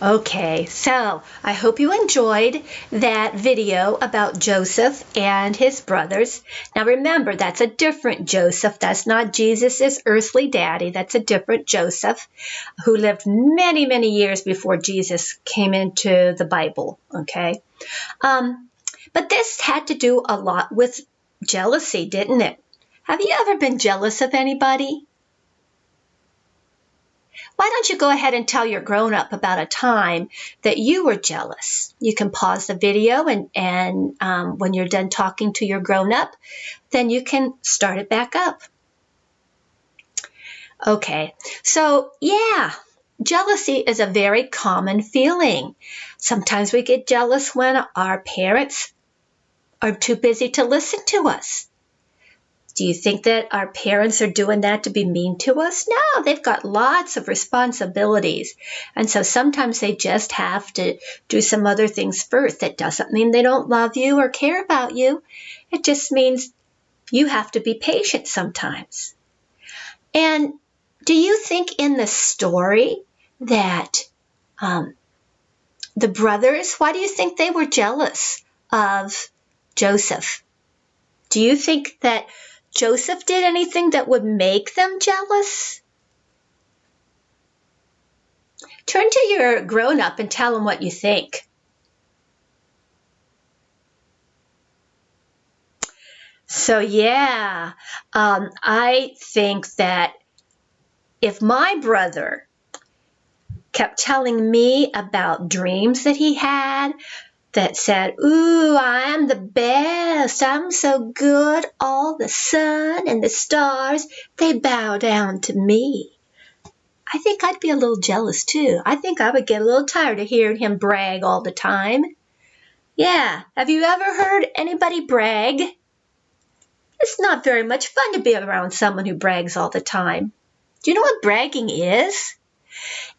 Okay, so I hope you enjoyed that video about Joseph and his brothers. Now remember, that's a different Joseph. That's not Jesus' earthly daddy. That's a different Joseph who lived many, many years before Jesus came into the Bible. Okay, but this had to do a lot with jealousy, didn't it? Have you ever been jealous of anybody? Why don't you go ahead and tell your grown-up about a time that you were jealous? You can pause the video and when you're done talking to your grown-up, then you can start it back up. Okay, so yeah, jealousy is a very common feeling. Sometimes we get jealous when our parents are too busy to listen to us. Do you think that our parents are doing that to be mean to us? No, they've got lots of responsibilities. And so sometimes they just have to do some other things first. That doesn't mean they don't love you or care about you. It just means you have to be patient sometimes. And do you think in the story that the brothers, why do you think they were jealous of Joseph? Do you think that Joseph did anything that would make them jealous? Turn to your grown-up and tell them what you think. So yeah, I think that if my brother kept telling me about dreams that he had that said, ooh, I'm the best, I'm so good, all the sun and the stars, they bow down to me. I think I'd be a little jealous too. I think I would get a little tired of hearing him brag all the time. Yeah, have you ever heard anybody brag? It's not very much fun to be around someone who brags all the time. Do you know what bragging is?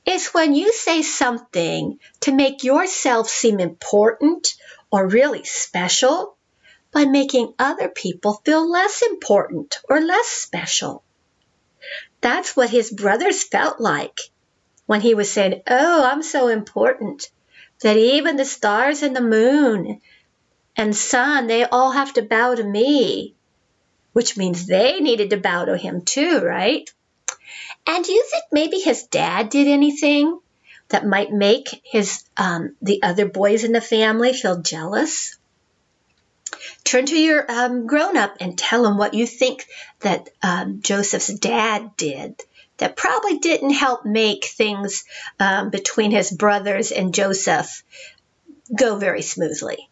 It's when you say something to make yourself seem important or really special by making other people feel less important or less special. That's what his brothers felt like when he was saying, oh, I'm so important that even the stars and the moon and sun, they all have to bow to me, which means they needed to bow to him too, right? And do you think maybe his dad did anything that might make the other boys in the family feel jealous? Turn to your grown-up and tell them what you think that Joseph's dad did that probably didn't help make things between his brothers and Joseph go very smoothly.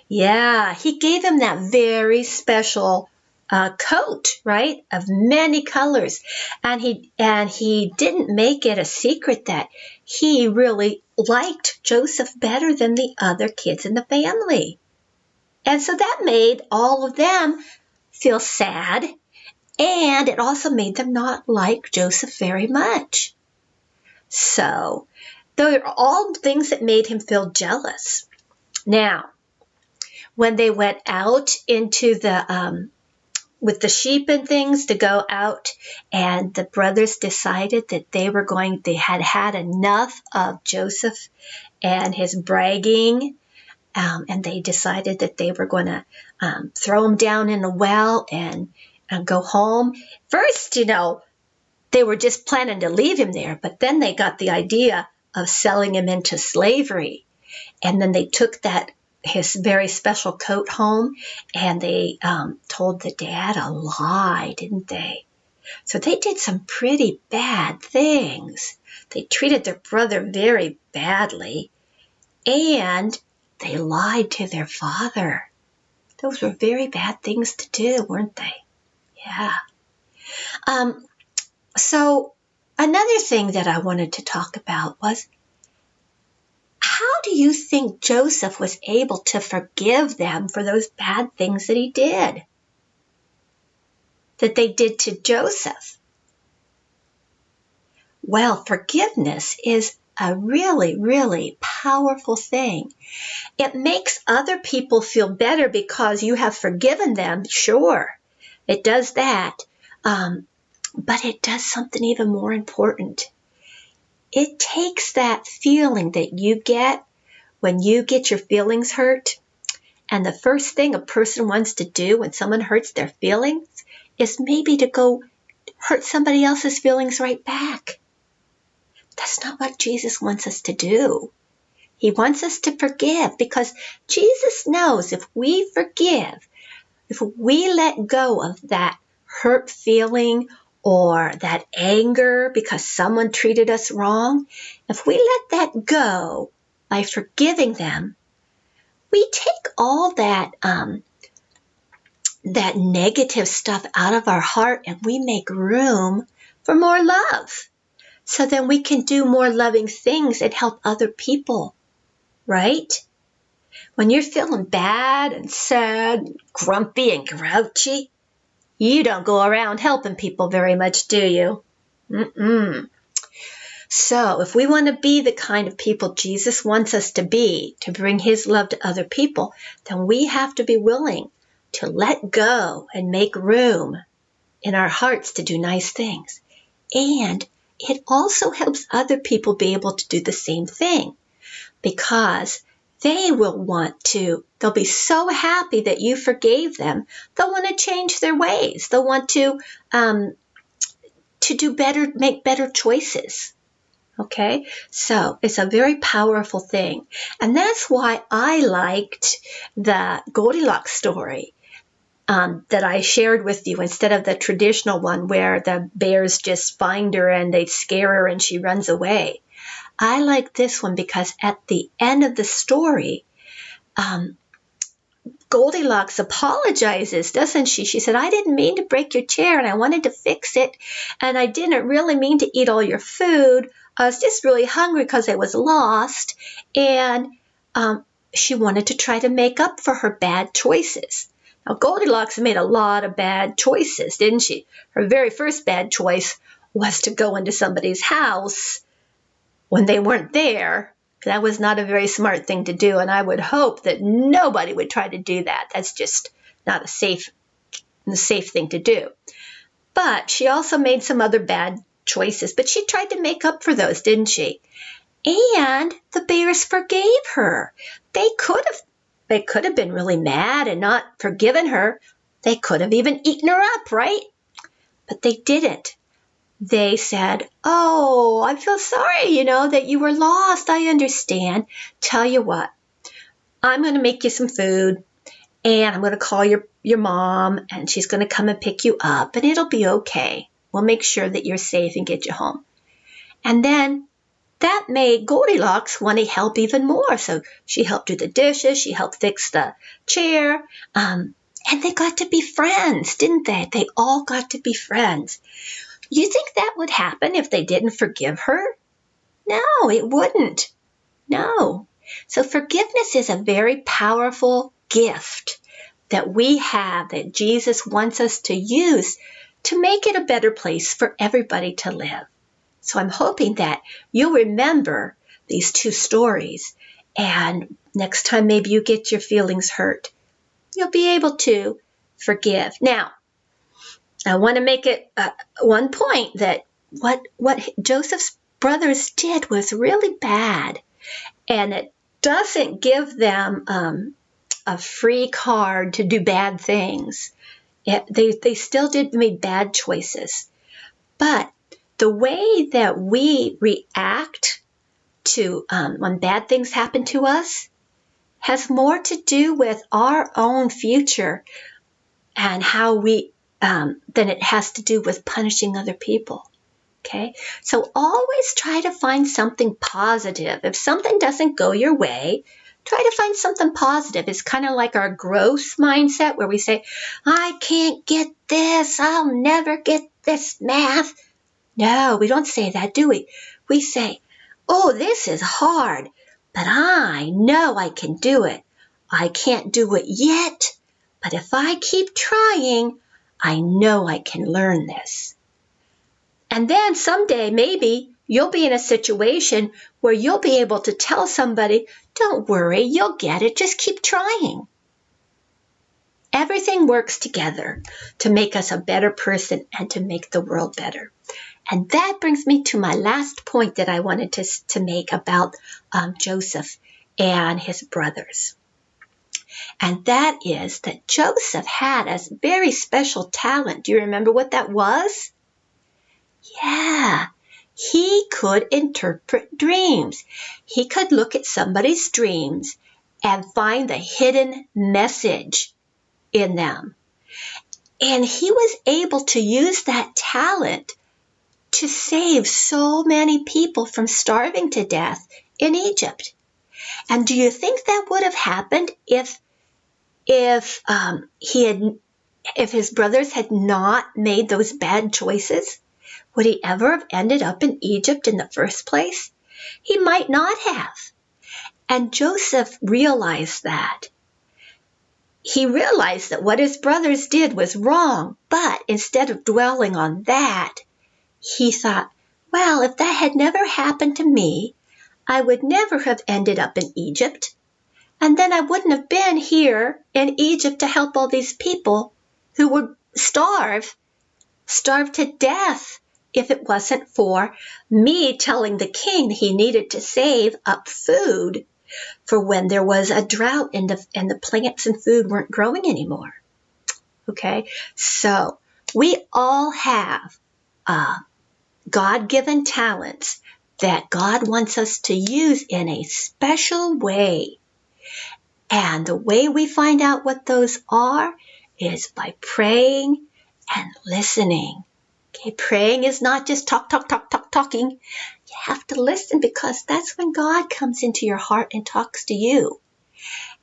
Yeah, he gave him that very special coat, right, of many colors, and he didn't make it a secret that he really liked Joseph better than the other kids in the family, and so that made all of them feel sad, and it also made them not like Joseph very much. So those are all things that made him feel jealous. Now, when they went out into the with the sheep and things to go out, and the brothers decided that they had had enough of Joseph and his bragging, and they decided that they were going to throw him down in a well and go home. First, they were just planning to leave him there, but then they got the idea of selling him into slavery, and then they took his very special coat home, and they told the dad a lie, didn't they? So they did some pretty bad things. They treated their brother very badly, and they lied to their father. Those were very bad things to do, weren't they? Yeah. So another thing that I wanted to talk about was, how do you think Joseph was able to forgive them for those bad things that he did? That they did to Joseph? Well, forgiveness is a really, really powerful thing. It makes other people feel better because you have forgiven them, sure. It does that. But it does something even more important. It takes that feeling that you get when you get your feelings hurt, and the first thing a person wants to do when someone hurts their feelings is maybe to go hurt somebody else's feelings right back. That's not what Jesus wants us to do. He wants us to forgive, because Jesus knows if we forgive, if we let go of that hurt feeling or that anger because someone treated us wrong, if we let that go by forgiving them, we take all that that negative stuff out of our heart and we make room for more love. So then we can do more loving things and help other people, right? When you're feeling bad and sad, and grumpy and grouchy, you don't go around helping people very much, do you? Mm-mm. So if we want to be the kind of people Jesus wants us to be, to bring his love to other people, then we have to be willing to let go and make room in our hearts to do nice things. And it also helps other people be able to do the same thing, because they will want to, they'll be so happy that you forgave them, they'll want to change their ways. They'll want to do better, make better choices. Okay, so it's a very powerful thing. And that's why I liked the Goldilocks story that I shared with you, instead of the traditional one where the bears just find her and they scare her and she runs away. I like this one because at the end of the story, Goldilocks apologizes, doesn't she? She said, I didn't mean to break your chair and I wanted to fix it. And I didn't really mean to eat all your food. I was just really hungry because I was lost. And she wanted to try to make up for her bad choices. Now, Goldilocks made a lot of bad choices, didn't she? Her very first bad choice was to go into somebody's house when they weren't there. That was not a very smart thing to do, and I would hope that nobody would try to do that. That's just not a safe thing to do. But she also made some other bad choices, but she tried to make up for those, didn't she? And the bears forgave her. They could have been really mad and not forgiven her. They could have even eaten her up, right? But they didn't. They said, oh, I feel sorry, that you were lost. I understand. Tell you what, I'm going to make you some food, and I'm going to call your mom, and she's going to come and pick you up, and it'll be okay. We'll make sure that you're safe and get you home. And then that made Goldilocks want to help even more. So she helped do the dishes. She helped fix the chair. And they got to be friends, didn't they? They all got to be friends. You think that would happen if they didn't forgive her? No, it wouldn't. No. So forgiveness is a very powerful gift that we have, that Jesus wants us to use to make it a better place for everybody to live. So I'm hoping that you'll remember these two stories, and next time maybe you get your feelings hurt, you'll be able to forgive. Now, I want to make it one point that what Joseph's brothers did was really bad, and it doesn't give them a free card to do bad things. They still made bad choices, but the way that we react to when bad things happen to us has more to do with our own future and how we than it has to do with punishing other people. Okay, so always try to find something positive. If something doesn't go your way, try to find something positive. It's kind of like our growth mindset where we say, I can't get this, I'll never get this math. No, we don't say that, do we? We say, oh, this is hard, but I know I can do it. I can't do it yet, but if I keep trying, I know I can learn this. And then someday, maybe, you'll be in a situation where you'll be able to tell somebody, don't worry, you'll get it, just keep trying. everything works together to make us a better person and to make the world better. And that brings me to my last point that I wanted to make about Joseph and his brothers. And that is that Joseph had a very special talent. Do you remember what that was? Yeah, he could interpret dreams. He could look at somebody's dreams and find the hidden message in them. And he was able to use that talent to save so many people from starving to death in Egypt. And do you think that would have happened if his brothers had not made those bad choices? Would he ever have ended up in Egypt in the first place? He might not have. And Joseph realized that. He realized that what his brothers did was wrong, but instead of dwelling on that, he thought, well, if that had never happened to me, I would never have ended up in Egypt. And then I wouldn't have been here in Egypt to help all these people who would starve to death if it wasn't for me telling the king he needed to save up food for when there was a drought and the plants and food weren't growing anymore. Okay, so we all have God-given talents that God wants us to use in a special way. And the way we find out what those are is by praying and listening. Okay, praying is not just talking. You have to listen, because that's when God comes into your heart and talks to you.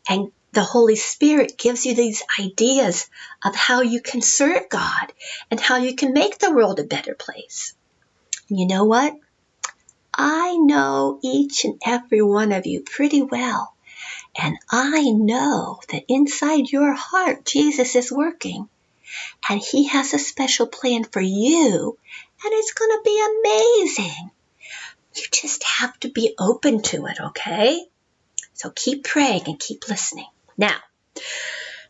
And the Holy Spirit gives you these ideas of how you can serve God and how you can make the world a better place. And you know what? I know each and every one of you pretty well. And I know that inside your heart, Jesus is working. And he has a special plan for you. And it's going to be amazing. You just have to be open to it, okay? So keep praying and keep listening. Now,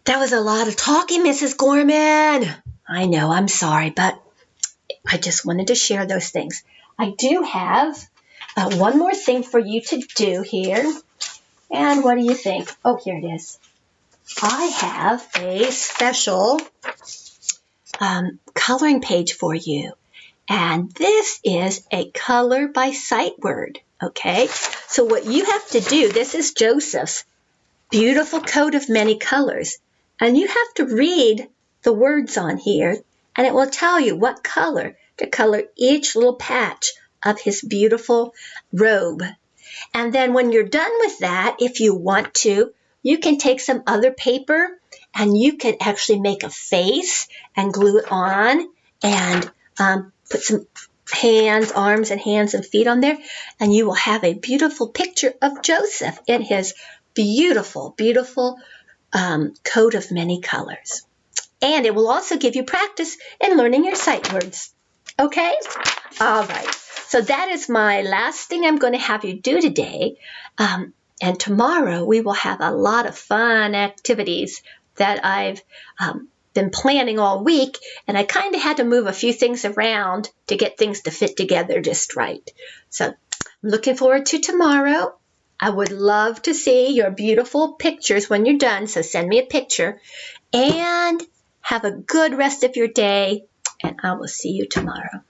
that was a lot of talking, Mrs. Gorman. I know, I'm sorry, but I just wanted to share those things. I do have one more thing for you to do here. And what do you think? Oh, here it is. I have a special coloring page for you. And this is a color by sight word, okay? So what you have to do, this is Joseph's beautiful coat of many colors. And you have to read the words on here, and it will tell you what color to color each little patch of his beautiful robe. And then when you're done with that, if you want to, you can take some other paper and you can actually make a face and glue it on and put some arms and hands and feet on there, and you will have a beautiful picture of Joseph in his beautiful, beautiful coat of many colors. And it will also give you practice in learning your sight words. Okay? All right. So that is my last thing I'm going to have you do today. And tomorrow we will have a lot of fun activities that I've been planning all week, and I kind of had to move a few things around to get things to fit together just right. So I'm looking forward to tomorrow. I would love to see your beautiful pictures when you're done, so send me a picture. And have a good rest of your day, and I will see you tomorrow.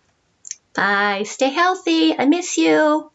Bye. Stay healthy. I miss you.